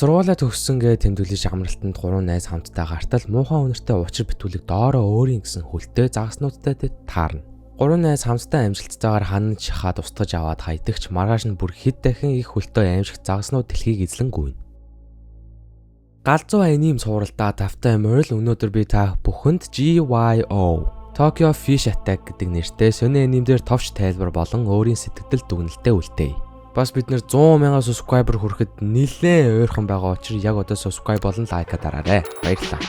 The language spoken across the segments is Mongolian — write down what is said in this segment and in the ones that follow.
Сургуулаа төгссөнгээ тэмдэглэлийн шагналтанд 3 найз хамтдаа гартал муухай үнэртэй учир битүүлэг доороо өөрийн гэсэн хөлтэй загаснуудтай таарна. 3 найз хамтдаа амжилттайгаар ханаж шахаад устгаж аваад хайдагч маргааш нь бүр хэд дахин их хөлтэй аимшигт загаснууд дэлхийг эзлэн гүйнэ. Галзуу аним сууралдаа тавтай морил өнөөдөр би та бүхэнд GYO Tokyo Fish Attack гэдэг нэртэй сони анимдэр товч тайлбар болон өөрийн сэтгэл дүгнэлтэд үлдээе. Бас бид нэр 100,000 subscriber хүрэхэд нэлээд ойрхон байгаа учраас яг одоо subscribe болон лайка дараарай. Баярлалаа.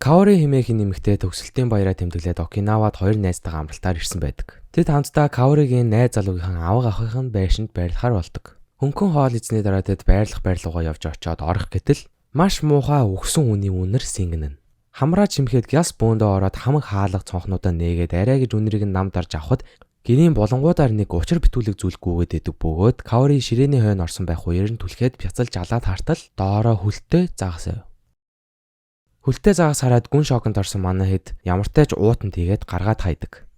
Kaori хэмээх нэмэгтэй төгсөлтийн баяраа тэмдэглээд Окинавад 2 найзтайгаа амралтаар ирсэн байдаг. Тэд хамтдаа Kaoriгийн найз залуугийн аваг ахыхын байшинд байрлахаар болдог. Хөнгөн хоол эзний дараа тэд байрлалгаа явж очиод орох гэтэл маш муухай өгсөн үнийн үнэр сингэнэ. Хамраа чимхэд гяс бөөндөө ороод хамаг хаалга цонхнуудаа нээгээд арай гэж үнэрийг нь нам дарж авахд гэрийн болонгуудаар нэг учир битүүлэг зүйлгүйгээд идэг бөгөөд Kaori ширээний хойно орсон байх үеэр нь түлхээд бяцалж алаад хартал доороо хөлтэй загасав. Хөлтэй загас хараад гүн шоконд орсон манай хэд ямартай ч уутан тийгээд гаргаад хайдаг.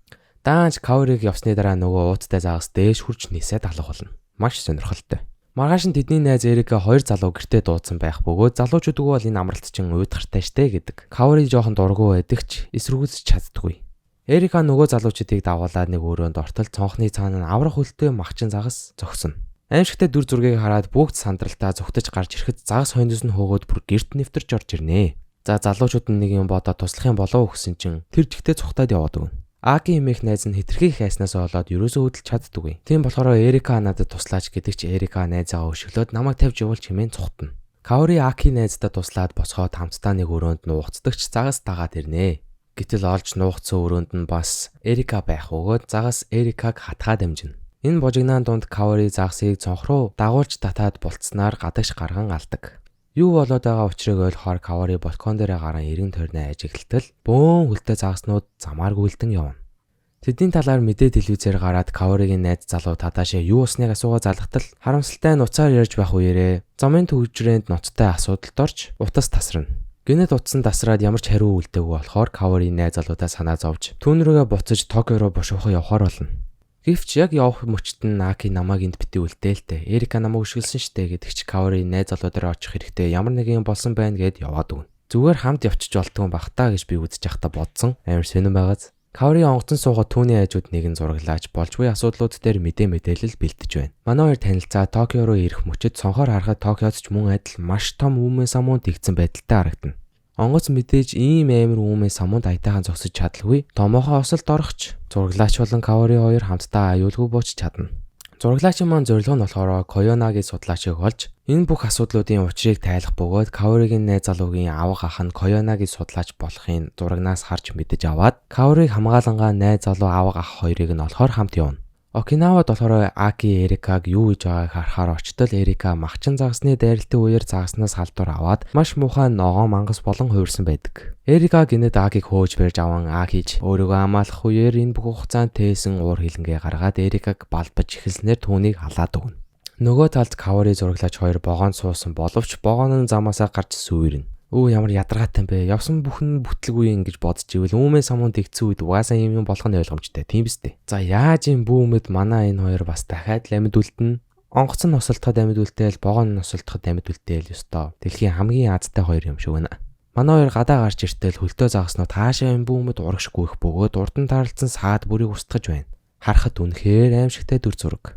Даанч Kaori-г явсны дараа нөгөө ууттай загас дээш хурж нисээд алах болно. Маш сонирхолтой. Маргааш нь тэдний найз Эрика 2 залуу гэртээ дуудсан байх бөгөөд залуучууд бол энэ амралт чинь уйдгартай штэ гэдэг. Kaori жоохон дургу байдаг ч эсрүүгүйсэж чаддгүй. Эрика нөгөө залуучуудыг дагуулад нэг өрөөнд ортол цонхны цаана нь аврах хөлтэй махчин загас зогсоно. Аимшигтай дүр зургийг хараад бүгд сандралтаа зүгтэж гарч ирэхэд загас хойноос нь хөөгөөд бүр гэрт нэвтэрч орж ирнэ. За залуучууд нь нэг юм бодоод туслах юм болов өгсөн чинь тэр жигтэй цухтаад яваад өгнө. Аки хэмээх найз нь хитрхи хайснаас болоод ерөөсөө хөдөлж чаддаггүй. Тийм болохоор Эрика надад туслаач гэдэг чи Эрика найзаагаа өшөглөөд намайг тавьж явуулж хэмээн цухтана. Kaori Аки найздаа туслаад босгоод хамтдаа нэг өрөөнд нуугцдагч загас дагаад ирнэ. Гэтэл олж нуугцсан өрөөнд нь бас Эрика байх өгөөд загас Эрикаг хатгаад амжина. Энэ божигнаан дунд Kaori загсыг цонх руу дагуулж татаад болцснаар гадагш гарган алдаг. Юу болоод байгаа учрыг ойлгохоор Kaori балкон дээр гарan эргэн тойрноо ажиглалтал бөөн хөлтэй загаснууд замаар гүйлдэн явна. Тэдний талаар мэдээ телевизээр гараад Kaori-гийн найз залуу Тадаши юу усныг асуугаа залгатал харамсалтай нуцаар ярьж байх үеэрээ замын төвжрээнд ноцтой асуудалд орж утас тасарна. Гэнэт утсан тасраад ямар ч хариу үлдээгүй болохоор Kaori-ийн найз залуудаа санаа зовж түүн рүүгээ буцаж Токио руу бошоохоо явахаар болно. Гэвч яг явах мөчтөн Аки намайг энд битээ үлдээлтэй. Эрика намайг өшгөлсөн штэ гэдэг чи Kaori найз залуудаараа очих хэрэгтэй. Ямар нэг юм болсон байна гэд яваад өгнө. Зүгээр хамт явчих болтгоо бах та гэж би үзэж явахдаа бодсон. Амар сонирн байгааз. Kaori онгоцон суугаад түүний хажууд нэгэн зураглаач болж буй асуудлууд дээр мэдээлэл бэлтэж байна. Манай хоёр танилцаа Токио руу ирэх мөчөд цонхоор харахад Токиод ч мөн адил маш том үүмэн самуун тэгсэн байдалтай харагдана. Онгоц мэдээж ийм амар үүмэн самуунд аятайхан зогсож чадалгүй. Томоохоо осолд орохч зураглаач болон Kaori хоёр хамтдаа аюулгүй бууч чадна. Зураглаачийн маань зорилго нь болохоор Koyonaгийн судлаачийг олж энэ бүх асуудлуудын учрыг тайлах бөгөөд Kaori-гийн найз залуугийн авах ах нь Koyonaгийн судлаач болохын зурагнаас харж мэдэж аваад Kaori-г хамгаалангаа найз залуу авах ах хоёрыг нь олохоор хамт явна. Окинавад болохоор Аки Эрикаг юу гэж байгааг харахаар очтол Эрика махчин загасны дайралтын үеэр загаснаас халдвар аваад маш муухай ногоон мангас болон хувирсан байдаг. Эрика гинэд Акиг хөөж барьж аван Акиж өөрийгөө хамгаалах үеэр энэ бүх хугацаанд тээсэн уур хилэнгээ гаргаад Эрикаг балбаж эхэлснээр түүнийг халаад өгнө. Нөгөө талд Kaori зураглаач хоёр богоонд суусан боловч богоон нь замаасаа гарч сүйрнэ. Өө ямар ядаргаатай юм бэ? Явсан бүхэн бүтлгүй ингэж бодож ивэл үүмэн самуун тэгсэн үед угаасаа юм болох нь ойлгомжтой. Тийм биз дээ. За яаж юм бүүмэд манай энэ хоёр бас дахиад амьд үлдэнэ. Онгоц нь носолдоход амьд үлдээл, богоон нь носолдоход амьд үлдээл ёстой. Дэлхийн хамгийн азтай хоёр юм шиг байна. Манай хоёр гадаа гарч иртэл хөлтөө загаснууд хаашаа юм бүүмэд урагш гүйх бөгөөд урдан тааралцсан саад бүрийг устгаж байна. Харахад үнэхээр аимшигтай дүр зураг.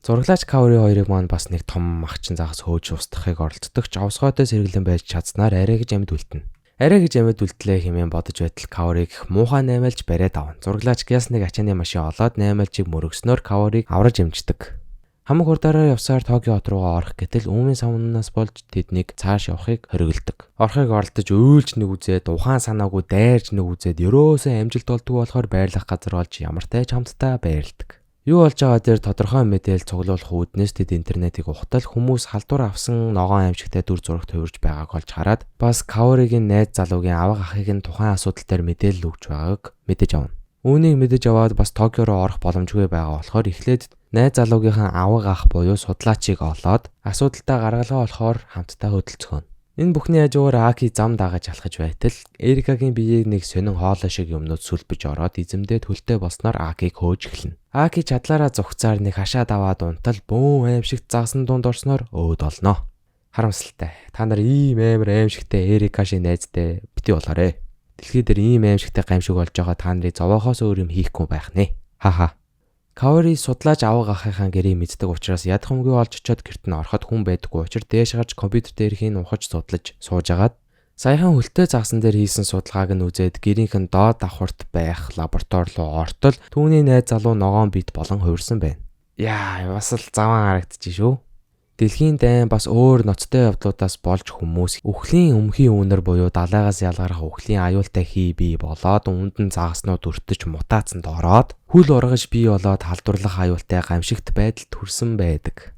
Зураглаач Kaori хоёрыг маань бас нэг том махчин загас хөөж устгахыг оролддог ч овсгойтой сэргэлэн байж чадсанаар арай гэж амьд үлдэнэ. Арай гэж амьд үлдлээ хэмээн бодож байтал Kaori-г муухай наймаалж бариад авна. Зураглаач гяс нэг ачааны машин олоод наймаалжийг мөрөгснөөр Kaori-г авраж амждаг. Хамаг хурдаараа явсаар Токио хот руугаа орох гэтэл үүмэн самуунаас болж тэднийг цааш явахыг хориглодог. Орохыг оролдож өөлж нэг үзээд ухаан санаагүй дайрж нэг үзээд ерөөсөө амжилт олдгүй болохоор байрлах газар олж ямартай ч хамтдаа байрладаг. Юу болж байгаа дээр тодорхой мэдээлэл цуглуулах үүднээс тэд интернетийг ухтал хүмүүс халдвар авсан ногоон аимшигтай дүр зурагт хувирж байгааг олж хараад бас Kaori-гийн найз залуугийн авах ахыг нь тухайн асуудал дээр мэдээлэл өгч байгааг мэдэж авна. Үүнийг мэдэж аваад бас Токио руу орох боломжгүй байгаа болохоор эхлээд найз залуугийнхаа авах ах буюу судлаачийг олоод асуудалтай гаргалгаа олохоор хамтдаа хөдөлцгөнө. Энэ бүхний хажуугаар Аки зам дагаж алхаж байтал Эрикагийн биеийг нэг сонин хоолой шиг юмнууд сүлбэж ороод эзэмдээ төлтөө болсноор Акиг хөөж эхэлнэ. Аки чадлаараа зүгцаар нэг хашаад аваад унтал бөөн аимшигт загсан дунд орсноор өөд олноо. Харамсалтай. Та нар ийм амар аимшигтай Эрика шиг найзтай бити болоорой. Дэлхий дээр ийм аимшигтай гамшиг болж байгаа та нарыг зовоохоос өөр юм хийхгүй байх нэ. Хаха. Каори судлаач аваг ахыхаа гэрийг мэддэг учраас ядахмгүй олж очиод гэрт нь ороход хүн байдаггүй учраас дээш гарч компьютер дээрхийн ухаж судлаж суужгаад саяхан хөлтөө загсан дээр хийсэн судалгааг нь үзээд гэрийнх нь доод давхурт байх лаборатори руу ортол түүний найз залуу ногоон бит болон хувирсан байна. Яа, бас л заван харагдчих шүү. Дэлхийн дайн бас өөр ноцтой явдлуудаас болж хүмүүс үхлийн өмхийн үнэр буюу далайгаас ялгарах үхлийн аюултай хий бий болоод үүнд нь загснууд өртөж мутацанд ороод хүл ургаж бий болоод халдварлах аюултай гамшигт байдалд хүрсэн байдаг.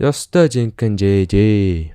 Ёстой жинхэнэ жээ.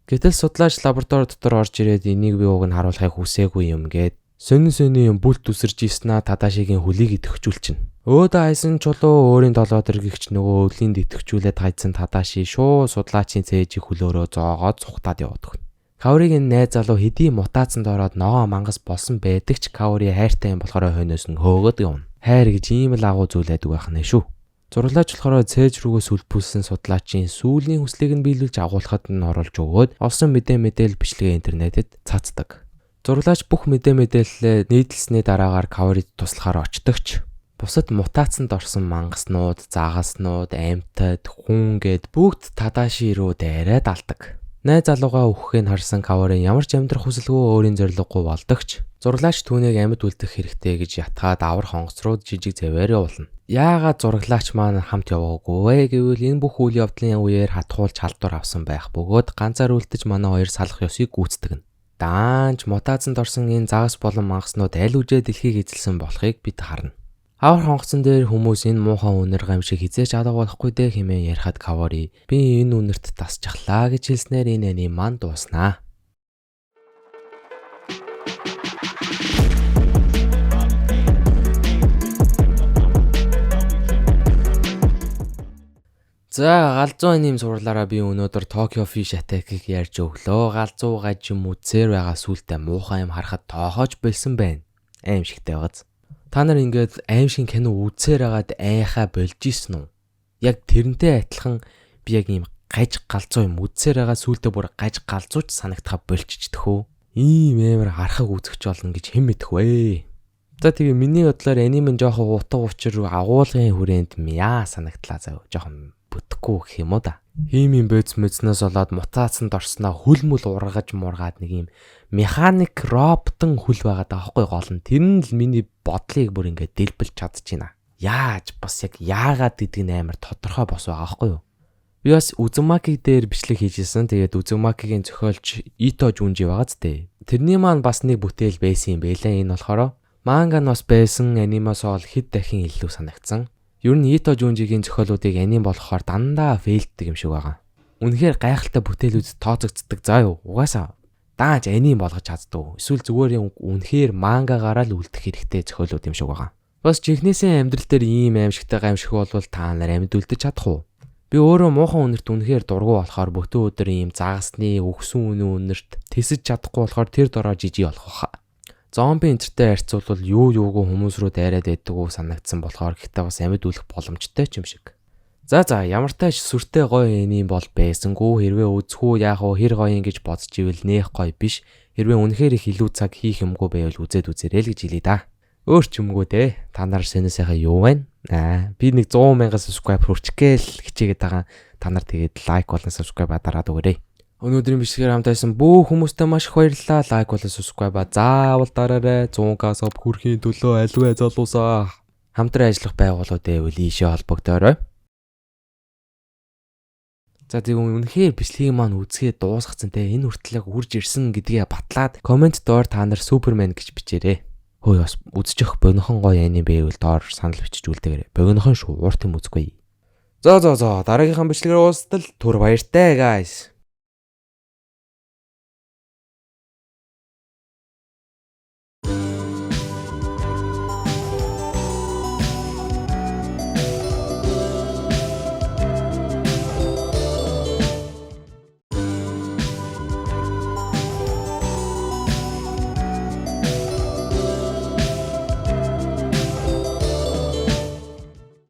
Гэтэл судлаач лаборатори дотор орж ирээд энийг би уг нь харуулахыг хүсээгүй юм гээд сонин юм бүлт үсэрж ийснаа Тадашигийн хөлийг идэвхжүүлчихнэ. Өөдөө хайсан чулуу өөрийн долоо дэргэгч нөгөө өвлийн идэвхжүүлээд хайцсан Тадаши шууд судлаачийн цээжийг хөлөөрөө зоогоод цухтаад явдаг. Каоригийн найз залуу хэдий мутацанд ороод ногоо мангас болсон байдаг ч Каори хайртай юм болохоор хойноос нь хөөгд явна. Хайр гэж ийм л агуу зүйл байдаг байх нэ шүү. Зурлаач болохоор цээж рүүгээ сүлбүүлсэн судлаачийн сүүлийн хүслийг нь биелүүлж агуулхад нь оруулж өгөөд олсон мэдээлэл бичлэгээ интернетэд цацдаг. Зурлаач бүх мэдээлэлээ нийтлсэний дараагаар Каорид туслахаар очдогч. Бусад мутацанд орсон мангаснууд, загаснууд, амьтад, хүн гэд бүгд Тадаши руу дайраад алдаг. Найз залуугаа өөхөхийг харсан Каори ямар ч амьдрах хүсэлгүй өөрийн зорилгогүй болдогч. Зурлаач түүнийг амьд үлдэх хэрэгтэй гэж ятгаад авар хонгоц руу жижиг зэвээр явуулна. Яагаад зураглаач маань хамт яваагүй вэ гэвэл энэ бүх үйл явдлын үеэр хатгуулж халдвар авсан байх бөгөөд ганцаар үлдэж манай хоёр салах ёсыг гүйцэтгэнэ. Даанч мутацанд орсон энэ загас болон мангаснууд аль үжээ дэлхийг эзэлсэн болохыг бид харна. Авар хонгоцон дээр хүмүүс энэ муухан үнэр гамшиг хизээч адаг болохгүй дээ хэмээн ярихад Каори би энэ үнэрт тасчихлаа гэж хэлснээр энэ аним маань дууснаа. За галзуу аним сурлаараа би өнөөдөр Tokyo Fish Attack-ыг ярьж өглөө. Галзуу гажим үзээр байгаа сүултээ муухай юм харахад тоохооч болсон байна. Аимшигтай байгааз. Та нар ингээд аимшиг кино үзээр агаад айхаа болж ийсэн үү? Яг тэрнтэй адилхан би яг ийм гаж галзуу юм үзээр агаа сүултээ бүр гаж галзууч санагдахаа болчихдох үү? Ийм амар харахаг үзэж болно гэж хэн мэдэх вэ? За тэгээ миний бодлоор аним нь жоохон утга учир агуулгын хүрээнд мяа санагдлаа зав. Жоохон бүтэхгүй гэх юм уу да. Ийм юм бэцмэцнээс болоод мутацанд орсноо хөлмөл ургаж мургаад нэг юм механик роботон хөл байгаад байгаа байхгүй гол нь. Тэр нь л миний бодлыг бүр ингээд дэлбэлж чадчихна. Яаж бас яг яагаад гэдэг нь амар тодорхой бос байгаа байхгүй юу? Би бас Uzumaki дээр бичлэг хийжсэн. Тэгээд Uzumaki-гийн зохиолч Ito Junji байгаа зү. Тэрний маань бас нэг бүтээл байсан юм байлаа. Энэ болохоор манга нь бас байсан, анимаас ол хэд дахин илүү санагдсан. Ер нь Ito Junji-гийн зохиолуудыг аним болохоор дандаа фейлддэг юм шиг байгаа. Үнэхээр гайхалтай бүтээлүүд тооцогддог заа юу. Угаасаа дааж аним болгож чаддаг. Эсвэл зүгээр юм үнэхээр мангагаараа л үлдэх хэрэгтэй зохиолууд юм шиг байгаа. Бас чихнээсээ амьдрал дээр ийм аимшигтай гамшиг болвол та нар амьд үлдэж чадах уу? Би өөрөө муухан үнэрт үнэхээр дургу болохоор бүтэн өдөр ийм загасны өгсөн үнэрт тэсэж чадахгүй болохоор тэр дороо жижиг болох хаа. Зомби энтертэй харьцуулбал юу юугүй хүмүүс рүү дайраад байдаг уу санагдсан болохоор гэхдээ бас амьд үлэх боломжтой ч юм шиг. За ямар тааш сүртэй гоё энийг бол байсангүй хэрвээ үзэхүү яах вэ хэр гоё юм гэж бодож ивэл нээх гоё биш. Хэрвээ үнэхээр их илүү цаг хийх юмгүй байвал үзээд үзээрэй л гэж хэлээ да. Өөр ч юмгүй те. Та нар сэнэсэхэ юу вэ? Би нэг 100 мянган subscribe хүрчгээл хичээгээд байгаа. Та нар тэгээд лайк болон subscribe дараад өгөөрэй. Өнөөдрийн бичлэгээр хамтайсан бүх хүмүүстээ маш их баярлалаа. Лайк болон subscribe заавал дараарай. 100k sub хүрэхийн төлөө альваа залуусаа. Хамтран ажиллах байгууллагуудаа үл ийшээ холбогдоорой. За тийм үнэхээр бичлэгийг маань үзгээд дуусгацсан те энэ хүртэл үрж ирсэн гэдгээ батлаад комент доор та нар Супермен гэж бичээрэй. Хөөе бас үзчих богинохон гоё аним байвал доор санал бичиж үлдээгээрэй. Богинохон шүү урт юм үзгүй. За дараагийнхаа бичлэгээр уулзтал түр баяртай guys.